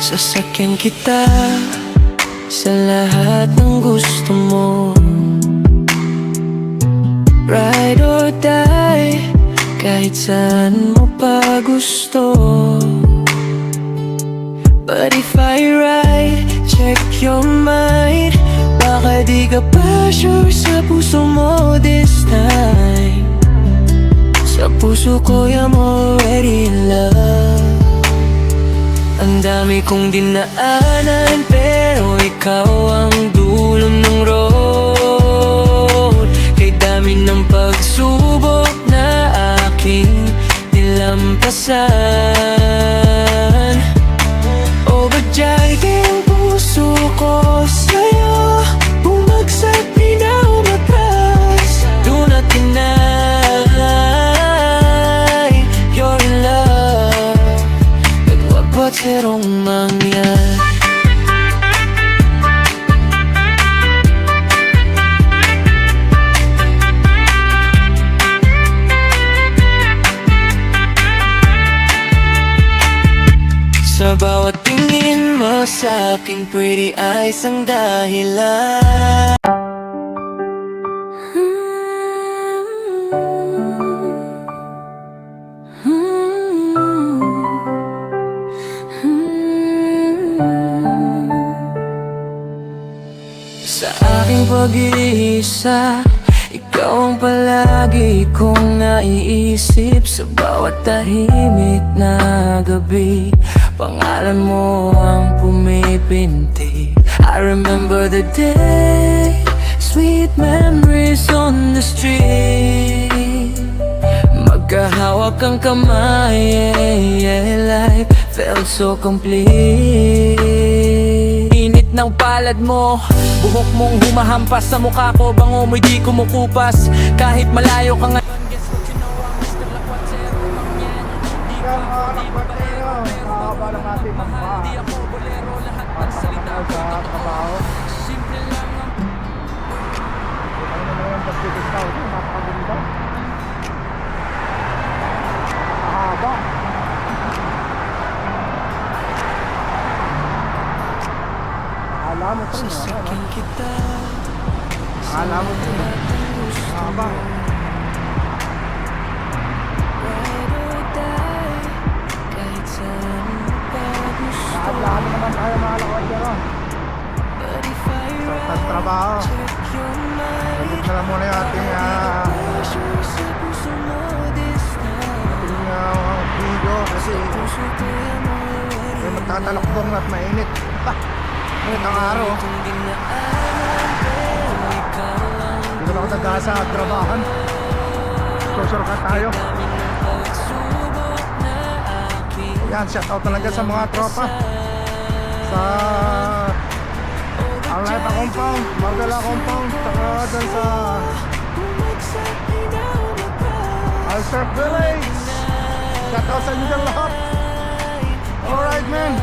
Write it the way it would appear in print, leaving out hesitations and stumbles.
Sasakyan kita sa lahat ng gusto mo. Ride or die, kahit saan mo pa gusto. But if I ride, check your mind. Baka di ka pa sure sa puso mo this time. Sa puso ko I'm already in love. Ang dami kong dinaanan, pero ikaw ang dulo ng road. Kay dami ng pagsubok na aking nilampasan. O badyag ang puso ko sa'yo, bumagsak di na umatras. Do not deny you're in love. At wag merong mangyari. Sa bawat tingin mo sa aking pretty eyes ang dahilan. Sa aking pag-iisa, ikaw ang palagi kong naiisip. Sa bawat tahimik na gabi, pangalan mo ang pumipinti. I remember the day, sweet memories on the street. Magkahawak ang kamay, life felt so complete. Init ng palad mo, buhok mong humahampas sa mukha ko. Bango mo'y di kumukupas, kahit malayo ka nga. Di ako bolero, lahat ng salita ko totoo. Simple lang ang Ano naman yung Pacific Town? Napakaganda. Mahaba. Akala mo ito niya. Sasakyan kita Akala mo ito niya. Mahaba. ride or die, kahit saan mo pa gusto. Lahat-lahat naman tayo makalakad dyan. But if I Sarap trabaho. check your mind, Salit na lang muna yung ating sure sa puso mo this time. video kasi Puso ko I'm already may magtatalakbong at mainit. Mainit ang araw. kung dinaanan, pero ikaw lang Dito na ako nag-asa at trabahan. Social ka tayo. dami ng pagsubok na aking Yan, shoutout talaga sa mga tropa sa Arleta Compound, Margala Compound, saka dyan sa bumagsak di na umatras. Alster Village. Shoutout sa inyo dyan lahat. Alright, man.